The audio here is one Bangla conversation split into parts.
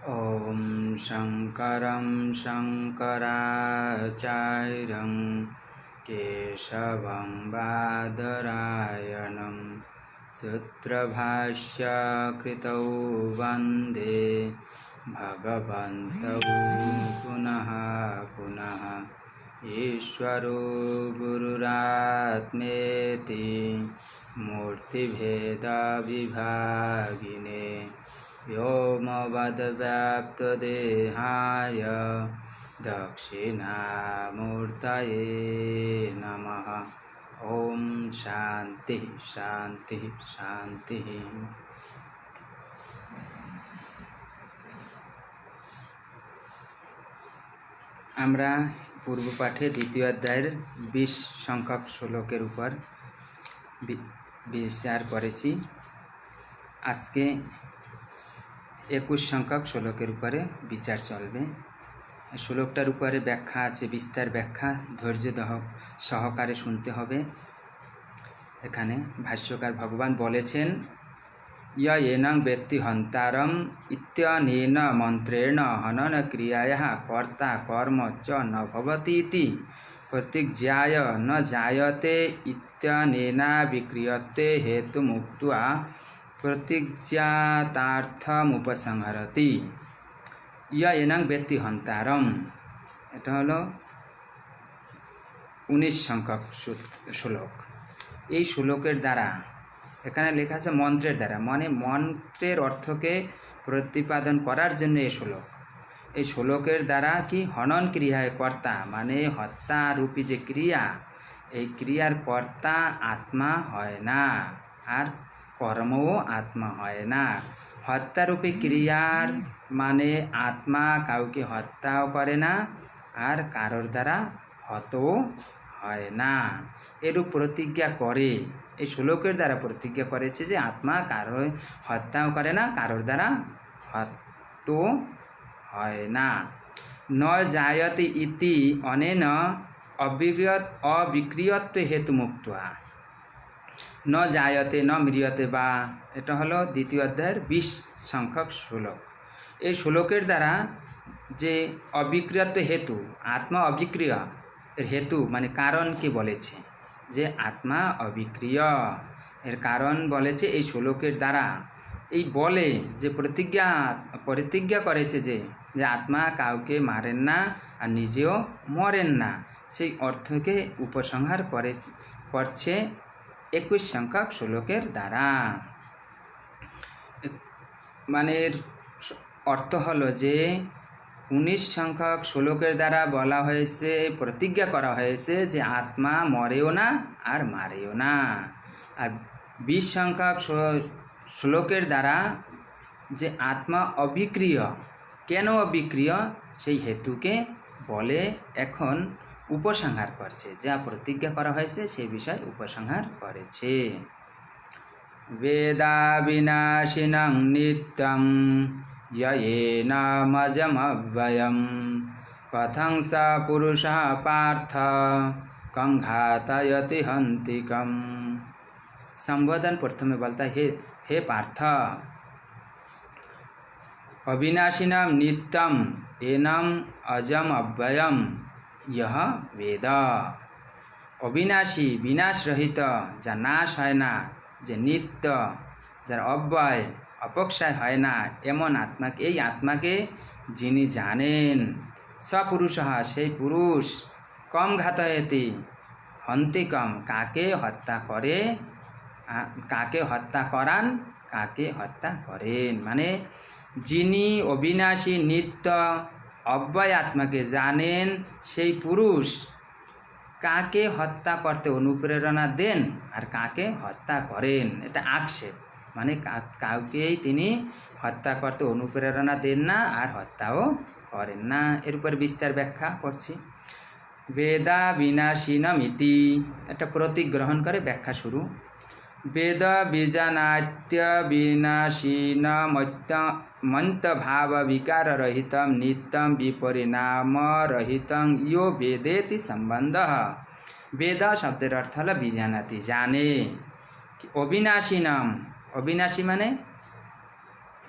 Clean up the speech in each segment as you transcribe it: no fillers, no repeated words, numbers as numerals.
ॐ शङ्करं शङ्कराचार्यं केशवं बादरायणं सूत्रभाष्यकृतौ वन्दे भगवन्तौ पुनः पुनः। ईश्वरो गुरुरात्मेति मूर्तिभेदविभागिने व्योमवद्व्याप्तदेहाय दक्षिणामूर्तये नमः। ओम शांति शांति शांति। আমরা পূর্ব পাঠে দ্বিতীয় অধ্যায়ের 20 সংখ্যক শ্লোকের উপর বিচার করেছি। আজকে 21 সংখ্যক শ্লোকের উপরে বিচার চলবে। শ্লোকটার উপরে ব্যাখ্যা আছে, বিস্তার ব্যাখ্যা, ধৈর্য সহকারে শুনতে হবে। এখানে ভাষ্যকার ভগবান বলেছেন, येनं वेत्ति हन्तारम् इत्यनेन मन्त्रेण हनन क्रियायाः कर्ता कर्म च न भवति इति प्रतिज्ञाय न जायते इत्यनेनाभिक्रियते हेतुमुक्त्वा प्रतिज्ञातार्थमुपसंहरति। येनं वेत्ति हन्तारम्, এটা হলো 19 সংখ্যক শ্লোক। এই শ্লোকের দ্বারা, এখানে লেখা আছে মন্ত্রের দ্বারা, মানে মন্ত্রের অর্থকে প্রতিপাদন করার জন্য এই শ্লোক। এই শ্লোকের দ্বারা কি হনন ক্রিয়ায় কর্তা, মানে হত্যারূপী যে ক্রিয়া, এই ক্রিয়ার কর্তা আত্মা হয় না, আর কর্মও আত্মা হয় না। হত্যারূপী ক্রিয়ার মানে আত্মা কাউকে হত্যাও করে না, আর কারোর দ্বারা হতও হয় না। এরূপ প্রতিজ্ঞা করে, এই শ্লোকের দ্বারা প্রতিজ্ঞা করেছে যে আত্মা কারো হত্যাও করে না, কারোর দ্বারা হত হয় না। ন জায়তে ইতি অনেন অবিক্রিয়ত্ব হেতু মুক্তা। ন জায়তে ন ম্রিয়তে, বা এটা হলো দ্বিতীয় অধ্যায়ের 20 সংখ্যক শ্লোক। এই শ্লোকের দ্বারা যে অবিক্রিয়ত্ব হেতু, আত্মা অবিক্রিয় এর হেতু মানে কারণকে বলেছে, যে আত্মা অবিক্রিয় এর কারণ বলেছে এই শ্লোকের দ্বারা। এই বলে যে প্রতিজ্ঞা করেছে যে আত্মা কাউকে মারেন না আর নিজেও মরেন না, সেই অর্থকে উপসংহার করছে 21 সংখ্যক শ্লোকের দ্বারা। মানে অর্থ হলো যে 19 সংখ্যক শ্লোকের দ্বারা বলা হয়েছে, প্রতিজ্ঞা করা হয়েছে যে আত্মা মরেও না আর মারেও না। আর 20 সংখ্যক শ্লোকের দ্বারা যে আত্মা অবিক্রিয়, কেন অবিক্রিয় সেই হেতুকে বলে এখন উপসংহার করছে। যা প্রতিজ্ঞা করা হয়েছে সেই বিষয় উপসংহার করেছে। বেদা বিনাশিনং নিত্যং येनामजमव्ययं कथं स पुरुषः पार्थ कं घातयति हन्तिकं। संबोधन प्रथमे बोलता है, हे पार्थ, अविनाशिनम नित्यम एनम अजम अव्ययम यह वेद। अविनाशी विनाश रहित, जा नाश है ना, जे नित्य, যার অব্যয় অপক্ষয় হয় না এমন আত্মাকে, এই আত্মাকে যিনি জানেন, সপুরুষ সেই পুরুষ, কম ঘাতয়তি হন্তি কম, কাকে হত্যা করে, কাকে হত্যা করান, কাকে হত্যা করেন। মানে যিনি অবিনাশী নিত্য অব্যয় আত্মাকে জানেন, সেই পুরুষ কাকে হত্যা করতে অনুপ্রেরণা দেন আর কাকে হত্যা করেন। এটা আক্ষেপ, মানে কাউকেই তিনি হত্যা করতে অনুপ্রেরণা দেন না আর হত্যাও করেন না। এর উপর বিস্তার ব্যাখ্যা করছি। বেদা বিনাশীনম ইতি, একটা প্রতীক গ্রহণ করে ব্যাখ্যা শুরু। বেদ বীজানাত্য বিনাশীনমন্তভাব বিকার রহিতম নিত্যম বিপরিণাম রহিতং ইয়ো বেদেতি সম্বন্ধ। বেদ শব্দের অর্থ হলো বীজানাতি, জানে। অবিনাশীনম, অবিনাশী মানে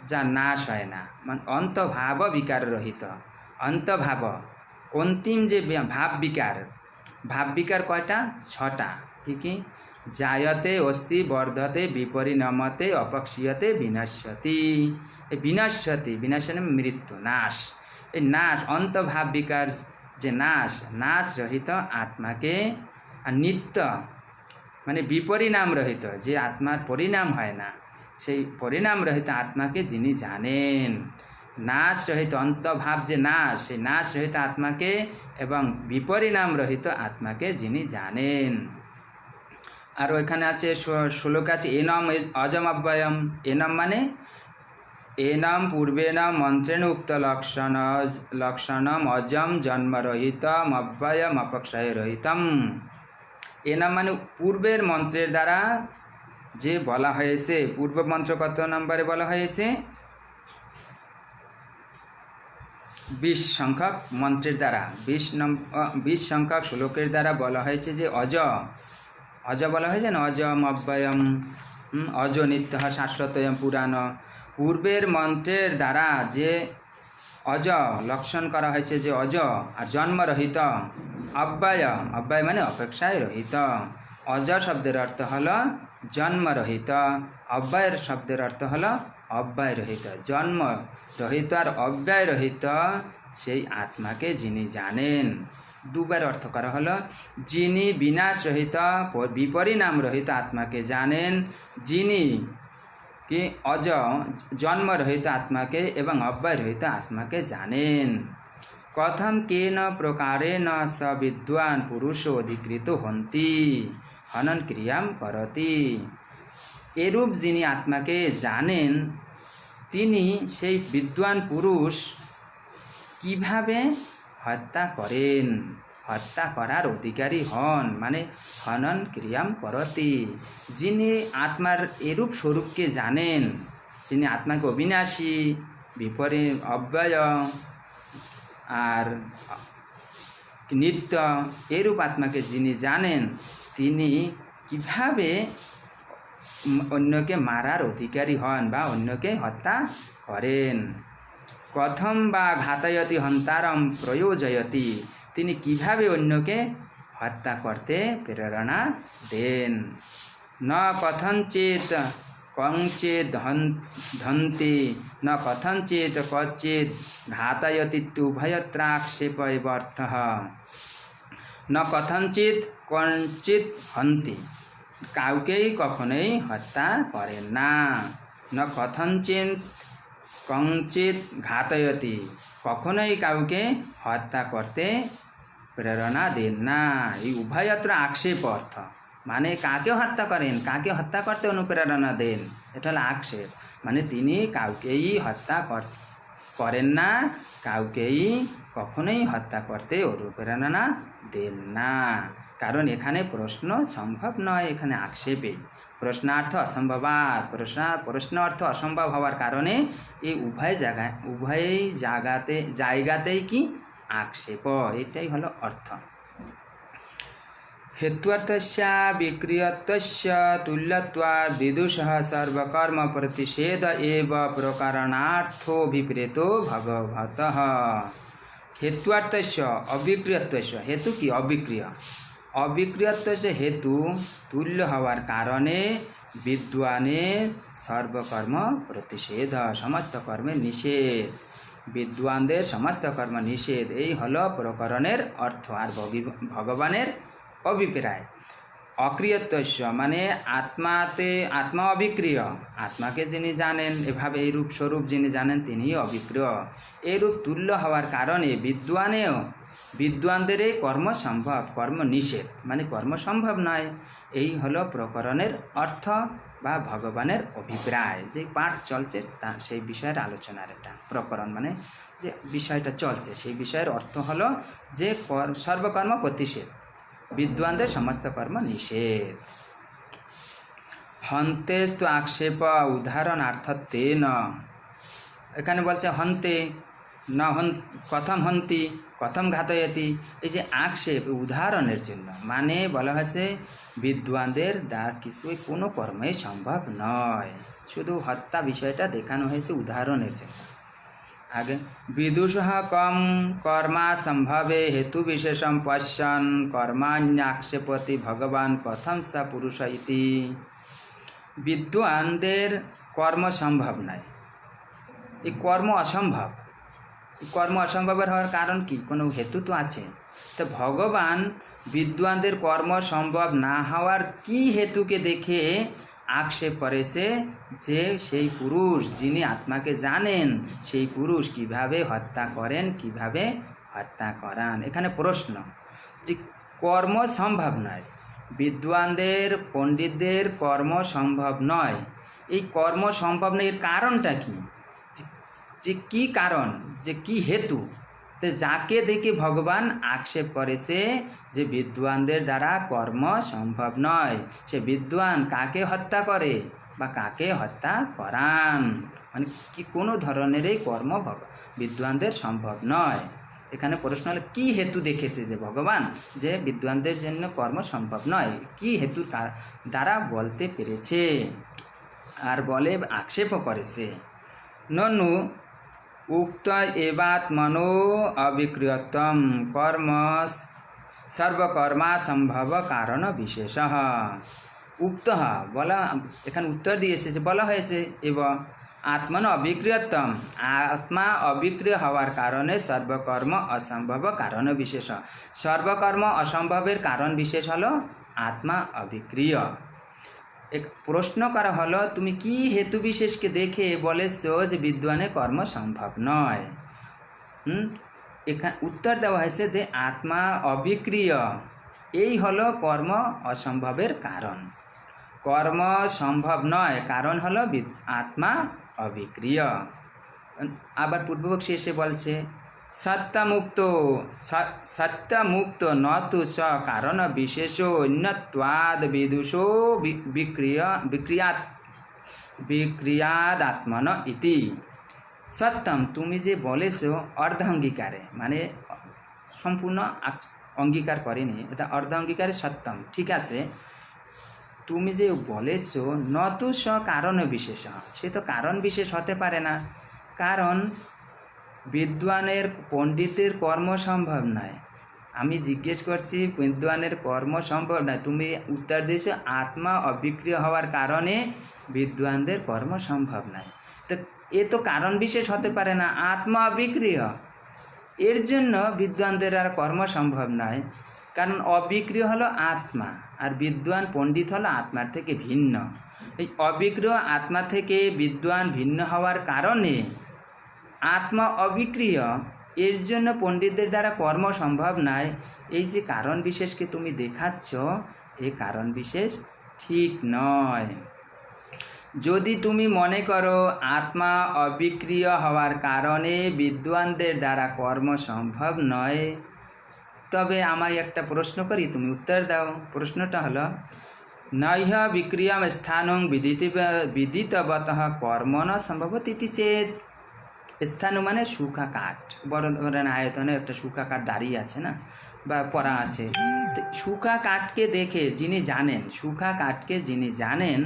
যা নাশ হয় না, মানে অন্তভাব বিকার রহিত। অন্তভাব অন্তিম যে ভাব বিকার কয়টা? 6টা। কি? জায়তে অস্তি বর্ধতে বিপরিণমতে অপক্ষীয়তে বিনশ্যতি। এই বিনশ্যতি, বিনাশ মানে মৃত্যু, নাশ। এই নাশ, অন্তভাব বিকার যে নাশ রহিত আত্মাকে, আর নিত্য মানে বিপরিণাম রহিত, যে আত্মার পরিণাম হয় না, সেই পরিণাম রহিত আত্মাকে যিনি জানেন। নাশ রহিত অন্তভাব যে নাশ, সেই নাশ রহিত আত্মাকে এবং বিপরিণাম রহিত আত্মাকে যিনি জানেন। আর ওইখানে আছে শ্লোক আছে এনম অজম অব্যয়ম। এনম মানে এনম পূর্বেণ মন্ত্রেণ উক্ত লক্ষণম অজম জন্মরহিতম অব্যয়ম অপক্ষয় রহিতম। এনম মানে পূর্বের মন্ত্রের দ্বারা যে বলা হয়েছে। পূর্ব মন্ত্র কত নম্বরে বলা হয়েছে? 20 সংখ্যক মন্ত্রের দ্বারা, 20 সংখ্যক শ্লোকের দ্বারা বলা হয়েছে যে অজ বলা হয়েছে না, অজম অব্যয়ম, অজ নিত্য শাশ্বতয়ম পুরাণ। পূর্বের মন্ত্রের দ্বারা যে অজ লক্ষণ করা হয়েছে, যে অজ, আর জন্মরহিত অব্যয় মানে অপেক্ষায় রহিত। অজ শব্দের অর্থ হলো জন্মরহিত, অব্যয়ের শব্দের অর্থ হলো অব্যয় রহিত। জন্ম রহিত আর অব্যয় রহিত সেই আত্মাকে যিনি জানেন। দুবার অর্থ করা হলো, যিনি বিনাশ রহিত বিপরিণাম রহিত আত্মাকে জানেন, যিনি কি অজ জন্ম রহিত আত্মাকে এবং অব্যয় রহিত আত্মাকে জানেন। কথম কেন প্রকারেণ স বিদ্বান পুরুষ অধিকৃত হন্তি হনন ক্রিয়াম করতি। এরূপ যিনি আত্মাকে জানেন, তিনি সেই বিদ্বান পুরুষ কিভাবে হত্যা করেন, হত্যা করার অধিকারী হন, মানে হনন ক্রিয়াম করতি। যিনি আত্মার এরূপ স্বরূপকে জানেন, যিনি আত্মাকে অবিনাশী, অব্যয় আর নিত্য এরূপ আত্মাকে যিনি জানেন, তিনি কিভাবে অন্যকে মারার অধিকারী হন বা অন্যকে হত্যা করেন। কথম বা ঘাতয়তি হন্তারম প্রয়োজয়তি, তিনি কিভাবে অন্যকে হত্যা করতে প্রেরণা দেন। ন কথঞ্চিত কঞ্চিত ধন্তি ন কথঞ্চিত কচ্চিত ঘাতয়তিত্যুভয়ত্রাক্ষেপয়বর্থ। ন কথঞ্চিত কঞ্চিত হন্তি, কাউকেই কখনোই হত্যা করেন না। ন কথঞ্চিত কঞ্চিত ঘাতয়তি, কখনোই কাউকে হত্যা করতে প্রেরণা দেন না। এই উভয়ত্র আক্ষেপ অর্থ, মানে কাকে হত্যা করেন, কাকে হত্যা করতে অনুপ্রেরণা দেন, এটা হলো আক্ষেপ। মানে তিনি কাউকেই হত্যা করেন না, কাউকেই কখনোই হত্যা করতে অনুপ্রেরণা দেন না। কারণ এখানে প্রশ্ন সম্ভব নয়, এখানে আক্ষেপে প্রশ্নার্থ অসম্ভবার, প্রশ্ন অর্থ অসম্ভব হওয়ার কারণে এই উভয় জায়গাতেই কি আক্ষেপ, এটাই হলো অর্থ। হেত্বর্থস্য বিক্রিয়ত্বস্য তুল্যত্বাৎ বিদুষঃ সর্বকর্ম প্রতিষেধ এব প্রকারণার্থোভিপ্রেতো ভগবতঃ। হেত্বর্থস্য অবিক্রিয়ত্বস্য, হেতু কি অবিক্রিয়, অবিক্রিয়ত্বস্য হেতু তুল্য হওয়ার কারণে বিদ্বানের সর্বকর্ম প্রতিষেধ, সমস্ত কর্মের নিষেধ, বিদ্বানদের সমস্ত কর্ম নিষেধ, এই হলো প্রকরণের অর্থ। আর ভগবানের অভিপ্রায় অক্রিয়ত্বস্য মানে আত্মা অবিক্রিয়, আত্মাকে যিনি জানেন এভাবে এই রূপ স্বরূপ যিনি জানেন তিনি অবিক্রিয়। এরূপ তুল্য হওয়ার কারণে বিদ্বানদের কর্ম সম্ভব, কর্ম নিষেধ, মানে কর্ম সম্ভব নয়। এই হলো প্রকরণের অর্থ বা ভগবানের অভিপ্রায়। যে পাঠ চলছে সেই বিষয়ের আলোচনার এটা প্রকরণ, মানে যে বিষয়টা চলছে সেই বিষয়ের অর্থ হলো যে সর্বকর্ম প্রতিষেধ, বিদ্বানদের সমস্ত কর্ম নিষেধ। হন্তেস্তু আক্ষেপ উদাহরণার্থত্বেন, এখানে বলছে হন্তে না হন কথম হন্তি কথম ঘাতয়তি, এই যে আক্ষেপ উদাহরণের জন্য, মানে বলা হয়েছে বিদ্বানদের দ্বারা কিছুই কোনো কর্মই সম্ভব নয়, শুধু হত্যা বিষয়টা দেখানো হয়েছে উদাহরণের জন্য। আগে বিদুষः কম কর্মা সম্ভবে হেতু বিশেষম পশ্যন কর্মাণ্যাক্ষেপতি ভগবান কথম সা পুরুষ ইতি। বিদ্বানদের কর্ম সম্ভব নয়, এই কর্ম অসম্ভব। কর্ম অসম্ভবের হওয়ার কারণ কি? কোনো হেতু তো আছে। তো ভগবান বিদ্বানদের কর্ম সম্ভব না হওয়ার কি হেতুকে দেখে আক্ষেপ করেছে যে সেই পুরুষ যিনি আত্মাকে জানেন সেই পুরুষ কিভাবে হত্যা করেন, কিভাবে হত্যা করান। এখানে প্রশ্ন যে কর্ম সম্ভব নয়, বিদ্বানদের পণ্ডিতদের কর্ম সম্ভব নয়, এই কর্ম সম্ভব নয় এর কারণটা কি? যে কি কারণ, যে কি হেতু? তো যাকে দেখে ভগবান আক্ষেপ করেছে যে বিদ্বানদের দ্বারা কর্ম সম্ভব নয়, সে বিদ্বান কাকে হত্যা করে বা কাকে হত্যা করান, মানে কি কোনো ধরনেরই কর্ম বিদ্বানদের সম্ভব নয়। এখানে প্রশ্ন হলো কি হেতু দেখেছে যে ভগবান যে বিদ্বানদের জন্য কর্ম সম্ভব নয়, কি হেতু দ্বারা বলতে পেরেছে, আর বলে আক্ষেপও করেছে। ননু উক্ত এবাত্মনো অবিক্রিয়ত্বম কর্ম সর্বকর্মা সম্ভব কারণ বিশেষ। উক্ত বলা, এখানে উত্তর দিয়েছে যে বলা হয়েছে এবং আত্মন অবিক্রিয়ত্বম, আত্মা অবিক্রিয় হওয়ার কারণে সর্বকর্ম অসম্ভব কারণ বিশেষ। সর্বকর্ম অসম্ভবের কারণ বিশেষ হলো আত্মা অবিক্রিয়। এক প্রশ্ন করা হলো তুমি কি হেতু বিশেষকে দেখে বলেছো যে বিদ্বানের কর্ম সম্ভব নয়? এখানে উত্তর দেওয়া হয়েছে যে আত্মা অবিক্রিয়, এই হলো কর্ম অসম্ভবের কারণ। কর্ম সম্ভব নয় কারণ হলো আত্মা অবিক্রিয়। আবার পূর্বপক্ষী এসে বলছে সত্যমুক্ত ন তু স কারণ বিশেষ অন্যত্বাদ বিদুষো বিক্রিয়াদাত্মন ইতি। সত্যম, তুমি যে বলেছো অর্ধ অঙ্গীকারে, মানে সম্পূর্ণ অঙ্গীকার করেনি, এটা অর্ধ অঙ্গীকারে সত্যম, ঠিক আছে। তুমি যে বলেছো নতু স কারণ বিশেষ, সে তো কারণ বিশেষ হতে পারে না, কারণ বিদ্বানের পণ্ডিতের কর্ম সম্ভব নয়। আমি জিজ্ঞেস করছি বিদ্বানের কর্ম সম্ভব নয়, তুমি উত্তর দিয়েছো আত্মা অবিক্রিয় হওয়ার কারণে বিদ্বানদের কর্ম সম্ভব নয়। তো এ তো কারণ বিশেষ হতে পারে না, আত্মা অবিক্রিয়, এর জন্য বিদ্বানদের আর কর্ম সম্ভব নয়। কারণ অবিক্রিয় হলো আত্মা, আর বিদ্বান পণ্ডিত হলো আত্মার থেকে ভিন্ন। এই অবিক্রিয় আত্মা থেকে বিদ্বান ভিন্ন হওয়ার কারণে আত্মা অবিক্রিয়, এর জন্য পণ্ডিতদের দ্বারা কর্ম সম্ভব নয়। এই যে কারণ বিশেষকে তুমি দেখাচ্ছ, এই কারণ বিশেষ ঠিক নয়। যদি তুমি মনে করো আত্মা অবিক্রিয় হওয়ার কারণে বিদ্বানদের দ্বারা কর্ম সম্ভব নয়, তবে আমায় একটা প্রশ্ন করি, তুমি উত্তর দাও। প্রশ্নটা হলো নৈহ বিক্রিয়াম স্থানং বিদিতবতঃ কর্ম ন সম্ভবতি চেত। স্থান মানে শুখা কাঠ, বড় ধরনের আয়তনে একটা শুখা কাঠ দাঁড়িয়ে আছে না, বা পড়া আছে। শুখা কাঠকে দেখে যিনি জানেন, শুখা কাঠকে যিনি জানেন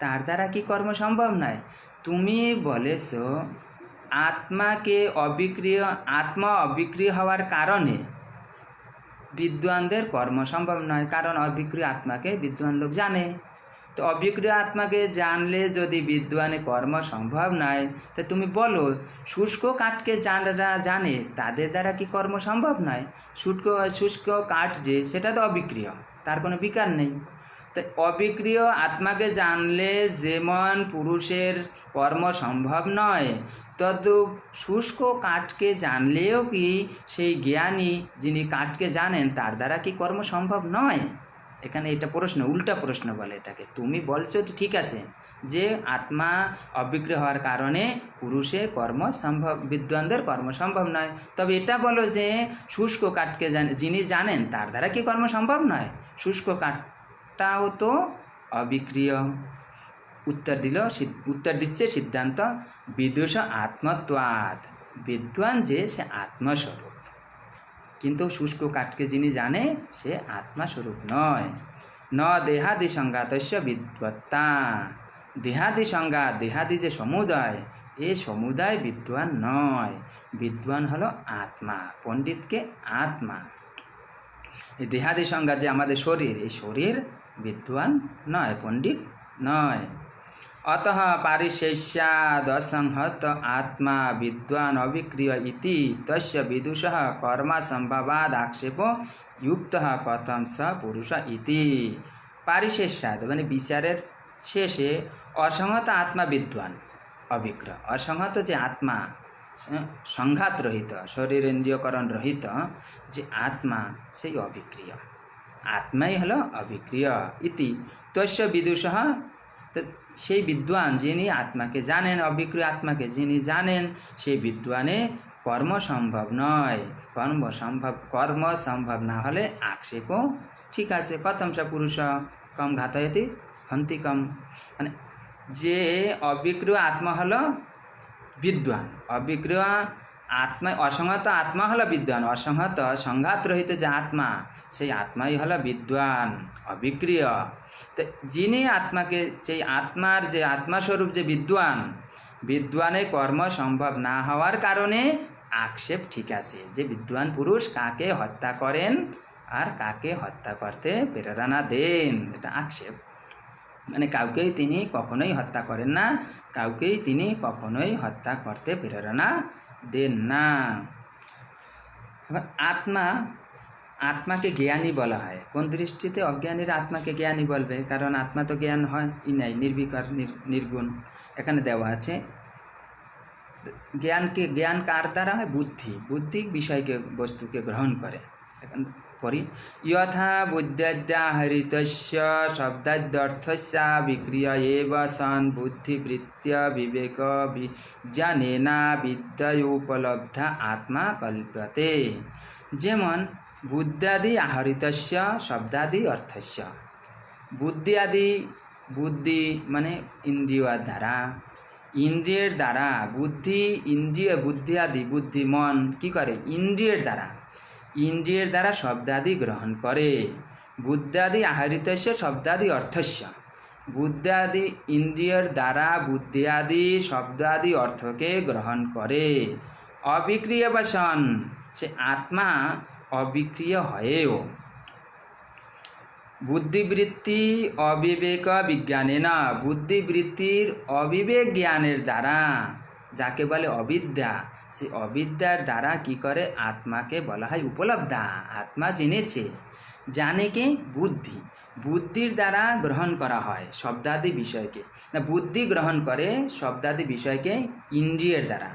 তার দ্বারা কি কর্ম সম্ভব নয়? তুমি বলেছো আত্মাকে অবিক্রিয়, আত্মা অবিক্রিয় হওয়ার কারণে বিদ্বানদের কর্ম সম্ভব নয়, কারণ অবিক্রিয় আত্মাকে বিদ্বান লোক জানে। তো অবিক্রিয় আত্মাকে জানলে যদি বিদ্বানে কর্ম সম্ভব নয়, তো তুমি বলো শুষ্ক কাঠকে যারা জানে তাদের দ্বারা কি কর্ম সম্ভব নয়? শুষ্ক কাঠ যে, সেটা তো অবিক্রিয়, তার কোনো বিকার নেই। তো অবিক্রিয় আত্মাকে জানলে যেমন পুরুষের কর্ম সম্ভব নয়, তদ্রূপ শুষ্ক কাঠকে জানলেও কি সেই জ্ঞানী যিনি কাঠকে জানেন তার দ্বারা কি কর্ম সম্ভব নয়? এখানে এটা প্রশ্ন, উল্টা প্রশ্ন বলে এটাকে। তুমি বলছো ঠিক আছে যে আত্মা অবিক্রিয় হওয়ার কারণে পুরুষের কর্ম সম্ভব, বিদ্বানদের কর্ম সম্ভব নয়, তবে এটা বলো যে শুষ্ক কাঠকে যিনি জানেন তার দ্বারা কি কর্ম সম্ভব নয়? শুষ্ক কাঠটাও তো অবিক্রিয়। উত্তর দিচ্ছে সিদ্ধান্ত বিদুষ আত্মত্বাৎ, বিদ্বান যে সে আত্মস্বরূপ, কিন্তু শুষ্ক কাঠকে যিনি জানে সে আত্মাস্বরূপ নয়। ন দেহাদি সংঘাতস্য বিদ্বত্তা, দেহাদি সংঘাত, দেহাদি যে সমুদায়, এই সমুদায় বিদ্বান নয়। বিদ্বান হলো আত্মা, পণ্ডিতকে আত্মা। এই দেহাদি সংঘাত যে আমাদের শরীর, এই শরীর বিদ্বান নয়, পণ্ডিত নয়। অতঃ পারিশেষ্যাদসংহত আত্মা বিদ্বান অবিক্রিয় ইতি তস্য বিদুষঃ কর্মাসম্ভবাদ আক্ষেপ যুক্ত কথম স পুরুষ ইতি। পারিশেষ্যাদ মানে বিচারের শেষে অসংহত আত্মা বিদ্বান অবিক্রিয়, অসংহত যে আত্মা, সংঘাত রহিত, শরীর ইন্দ্রিয়করণ রহিত যে আত্মা, সেই অবিক্রিয়, আত্মাই হলো অবিক্রিয়। ইতি তস্য বিদুষঃ, সেই বিদ্বান যিনি আত্মাকে জানেন, অবিক্রিয় আত্মাকে যিনি জানেন, সেই বিদ্বানে কর্ম সম্ভব নয়। কর্ম সম্ভব না হলে আক্ষেপও ঠিক আছে। কথম স পুরুষ কম ঘাতয়তি হন্তি কম, মানে যে অবিক্রিয় আত্মা হলো বিদ্বান, অবিক্রিয় আত্মা, অসংহত আত্মা হলো বিদ্বান, অসংহত সংঘাত রহিত যে আত্মা, সেই আত্মাই হলো বিদ্বান অবিক্রিয়। তো যিনি আত্মাকে, সেই আত্মার যে আত্মাস্বরূপ যে বিদ্বান, বিদ্বানে কর্ম সম্ভব না হওয়ার কারণে আক্ষেপ ঠিক আছে যে বিদ্বান পুরুষ কাকে হত্যা করেন আর কাকে হত্যা করতে প্রেরণা দেন, এটা আক্ষেপ। মানে কাউকেই তিনি কখনোই হত্যা করেন না, কাউকেই তিনি কখনোই হত্যা করতে প্রেরণা দেন না। আত্মা, আত্মাকে জ্ঞানী বলা হয়। কোন দৃষ্টিতে অজ্ঞানীরা আত্মাকে জ্ঞানী বলবে? কারণ আত্মা তো জ্ঞান হয় ই নাই, নির্বিকার নির্গুণ। এখানে দেওয়া আছে জ্ঞানকে, জ্ঞান কার দ্বারা হয়? বুদ্ধি, বুদ্ধি বিষয়কে, বস্তুকে গ্রহণ করে। এখন পড়ি, যথা বুদ্ধ্যাহৃতস্য শব্দাদ্যর্থস্য বিক্রিয়া এব সন বুদ্ধিবৃত্ত্য বিবেক বিজ্ঞানেনা বিদ্যয়োপলব্ধ আত্মা কল্প্যতে। যেমন বুদ্ধ্যাদি আহরিতস্য শব্দাদি অর্থস্য, বুদ্ধি আদি, বুদ্ধি মানে ইন্দ্রিয় দ্বারা, ইন্দ্রিয়ের দ্বারা বুদ্ধি, ইন্দ্রিয় বুদ্ধি আদি, বুদ্ধি মন কি করে? ইন্দ্রিয়ের দ্বারা, ইন্দ্রিয়ের দ্বারা শব্দাদি গ্রহণ করে। বুদ্ধাদি আহরিতস্য শব্দাদি অর্থস্য, বুদ্ধাদি ইন্দ্রিয়ের দ্বারা বুদ্ধি আদি শব্দাদি অর্থকে গ্রহণ করে। অবিক্রিয় বসন, সে আত্মা অবিক্রিয় হয়েও। বুদ্ধিবৃত্তি অবিবেক বিজ্ঞানে না, বুদ্ধিবৃত্তির অবিবেক জ্ঞানের দ্বারা, যাকে বলে অবিদ্যা, সেই অবিদ্যার দ্বারা কি করে? আত্মাকে বলা হয় উপলব্ধা, আত্মা জেনেছে। জানে কে? বুদ্ধি, বুদ্ধির দ্বারা গ্রহণ করা হয় শব্দাদি বিষয়কে। না, বুদ্ধি গ্রহণ করে শব্দাদি বিষয়কে ইন্দ্রিয়ের দ্বারা,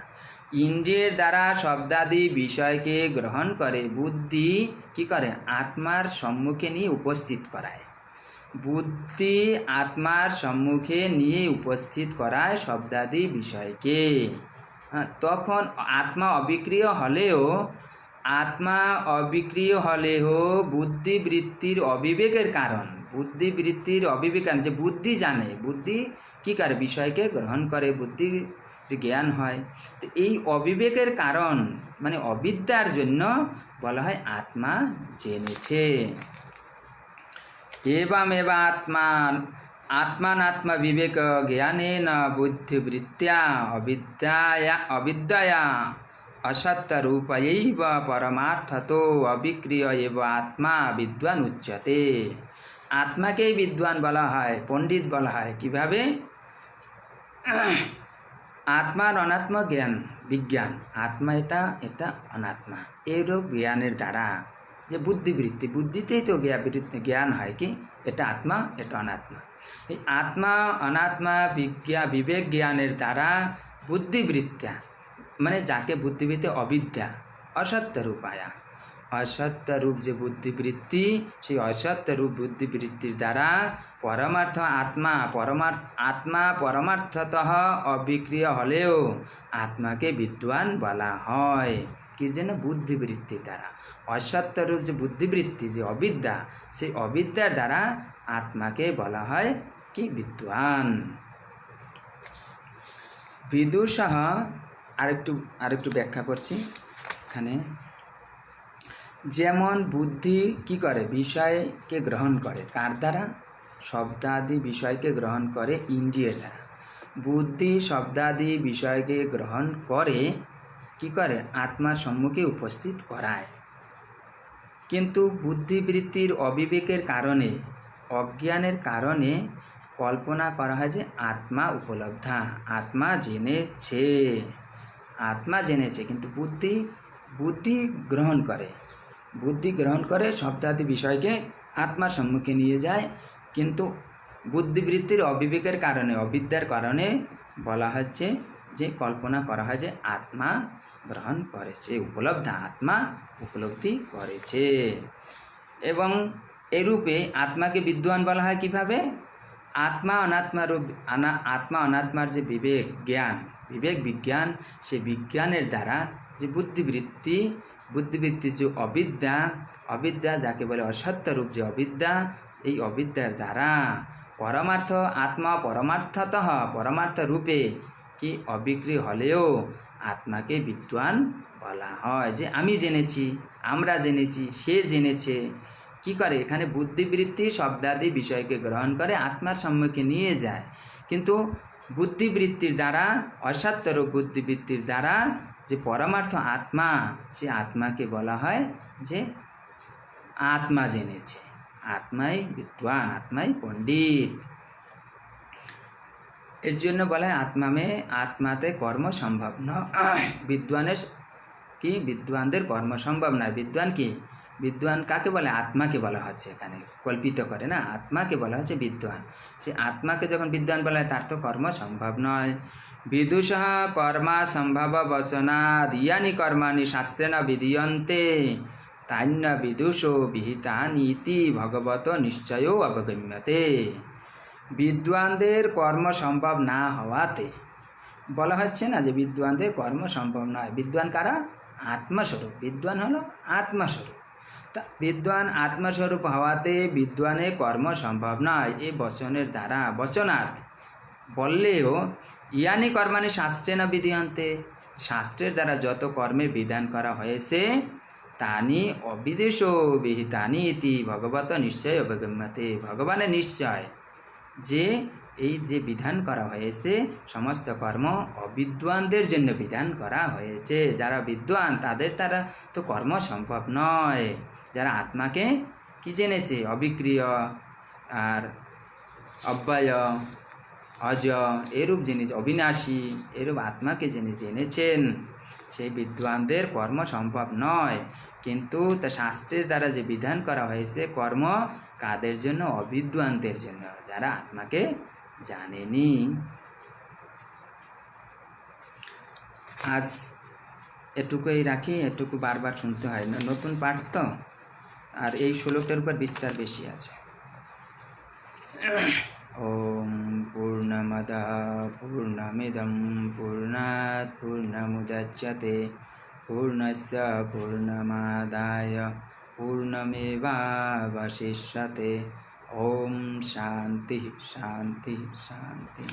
ইন্দ্রিয়ের দ্বারা শব্দাদি বিষয়কে গ্রহণ করে। বুদ্ধি কি করে? আত্মার সম্মুখে নিয়ে উপস্থিত করায়, বুদ্ধি আত্মার সম্মুখে নিয়ে উপস্থিত করায় শব্দাদি বিষয়কে। তখন আত্মা অবিক্রিয় হলেও, আত্মা অবিক্রিয় হলেও বুদ্ধিবৃত্তির অবিবেকের কারণ, বুদ্ধিবৃত্তির অবিবেক যে বুদ্ধি জানে, বুদ্ধি কী করে? বিষয়কে গ্রহণ করে, বুদ্ধি জ্ঞান হয়। তো এই অবিবেকের কারণ মানে অবিদ্যার জন্য বলা হয় আত্মা জেনেছে। এবমেব আত্মানাত্ম বিবেক জ্ঞানেন বুদ্ধিবৃত্ত্যা অবিদ্যয়া অসত্যরূপৈব পরমার্থতো অবিক্রিয় এব আত্মা বিদ্বান উচ্যতে। আত্মাকেই বিদ্বান বলা হয়, পণ্ডিত বলা হয়। কিভাবে? আত্মার অনাত্ম জ্ঞান, বিজ্ঞান, আত্মা এটা, এটা অনাত্মা, এইরূপ জ্ঞানের দ্বারা যে বুদ্ধিবৃত্তি, বুদ্ধিতেই তো জ্ঞান হয় কি এটা আত্মা, এটা অনাত্মা। এই আত্মা অনাত্মা বিবেক জ্ঞানের দ্বারা বুদ্ধিবৃত্ত্যা মানে যাকে বুদ্ধিবৃত্তি অবিদ্যা, অসত্যরূপায়া, অসত্যরূপ যে বুদ্ধিবৃত্তি, সেই অসত্যরূপ বুদ্ধিবৃত্তির দ্বারা পরমার্থ আত্মা, আত্মা পরমার্থতঃ অবিক্রিয় হলেও আত্মাকে বিদ্বান বলা হয়। কি জন্য? বুদ্ধিবৃত্তির দ্বারা। অসত্যরূপ যে বুদ্ধিবৃত্তি, যে অবিদ্যা, সেই অবিদ্যার দ্বারা আত্মাকে বলা হয় কি? বিদ্বান। বিদুষঃ আরেকটু ব্যাখ্যা করছি এখানে। যেমন বুদ্ধি কি করে, বিষয়কে গ্রহণ করে, কার দ্বারা? শব্দাদি বিষয়কে গ্রহণ করে ইন্দ্রিয়ের দ্বারা। বুদ্ধি শব্দাদি বিষয়কে গ্রহণ করে কি করে, আত্মার সম্মুখে উপস্থিত করায়। কিন্তু বুদ্ধিবৃত্তির অবিবেকের কারণে, অজ্ঞানের কারণে কল্পনা করা হয় যে আত্মা উপলব্ধা, আত্মা জেনেছে, কিন্তু বুদ্ধি গ্রহণ করে শব্দাদি বিষয়কে আত্মার সম্মুখে নিয়ে যায়। কিন্তু বুদ্ধিবৃত্তির অবিবেকের কারণে, অবিদ্যার কারণে বলা হচ্ছে যে কল্পনা করা হয় যে আত্মা গ্রহণ করেছে, আত্মা উপলব্ধি করেছে। এবং এরূপে আত্মাকে বিদ্বান বলা হয় কিভাবে? আত্মা অনাত্মার যে বিবেক বিজ্ঞান, সে বিজ্ঞানের দ্বারা যে বুদ্ধিবৃত্তি যে অবিদ্যা যাকে বলে অসত্যরূপ যে অবিদ্যা, এই অবিদ্যার দ্বারা পরমার্থ রূপে কি অবিক্রিয় হলেও আত্মাকে বিদ্বান বলা হয়। যে আমি জেনেছি, আমরা জেনেছি, সে জেনেছে। কি করে, এখানে বুদ্ধিবৃত্তি শব্দাদি বিষয়কে গ্রহণ করে আত্মার সম্মুখে নিয়ে যায়, কিন্তু বুদ্ধিবৃত্তির দ্বারা, অসত্যরূপ বুদ্ধিবৃত্তির দ্বারা যে পরমার্থ আত্মা, সে আত্মাকে বলা হয় যে আত্মা জেনেছে, আত্মাই বিদ্বান, আত্মাই পণ্ডিত। এর জন্য বলা হয় আত্মাতে কর্ম সম্ভব নয়। বিদ্বানদের কর্ম সম্ভব নয়। বিদ্বান কাকে বলে? আত্মাকে বলা হচ্ছে এখানে, কল্পিত করে না, আত্মাকে বলা হচ্ছে বিদ্বান। সে আত্মাকে যখন বিদ্বান বলা হয়, তার তো কর্ম সম্ভব নয়। বিদুষঃ কর্মা সম্ভব বসনাদ ইয়ানি কর্মাণি শাস্ত্রেণ বিধীয়ন্তে তান্য বিদুষো বিহিতানি ইতি ভগবত নিশ্চয়ো অবগম্যতে। বিদ্বানদের কর্ম সম্ভব না হওয়াতে বলা হচ্ছে না যে বিদ্বানদের কর্ম সম্ভব নয়। বিদ্বান কারা? আত্মস্বরূপ। বিদ্বান হলো আত্মস্বরূপ। তা বিদ্বান আত্মস্বরূপ হওয়াতে বিদ্বানের কর্ম সম্ভব নয়। এই বচনের দ্বারা, বচনাৎ বললেও ইয়ানি কর্মাণি শাস্ত্রে না বিধিয়ন্তে, শাস্ত্রের দ্বারা যত কর্মের বিধান করা হয়েছে তানি অবিদেশ বিহিতানি ইতি ভগবত নিশ্চয় অবগম্যতে। ভগবানের নিশ্চয় যে এই যে বিধান করা হয়েছে, সমস্ত কর্ম অবিদ্বানদের জন্য বিধান করা হয়েছে। যারা বিদ্বান তাদের দ্বারা তো কর্ম সম্ভব নয়। যারা আত্মাকে কি জেনেছে, অবিক্রিয় আর অব্যয়, অজ এরূপ জিনিস, অবিনাশী এরূপ আত্মাকে জেনেছেন, সেই বিদ্বানদের কর্ম সম্ভব নয়। কিন্তু তা শাস্ত্রের দ্বারা যে বিধান করা হয়েছে কর্ম কাদের জন্য? অবিদ্বানদের জন্য, যারা আত্মাকে জানেনি। আজ এটুকুই রাখি, এটুকু বারবার শুনতে হয় না, নতুন পাঠ তো, আর এই শ্লোকটার উপর বিস্তার বেশি আছে। ওম পূর্ণমদঃ পূর্ণমিদং পূর্ণাৎ পূর্ণমুদচ্যতে পূর্ণস্য পূর্ণমাদায় পূর্ণমেবাবশিষ্যতে। ওম শান্তি শান্তি শান্তি।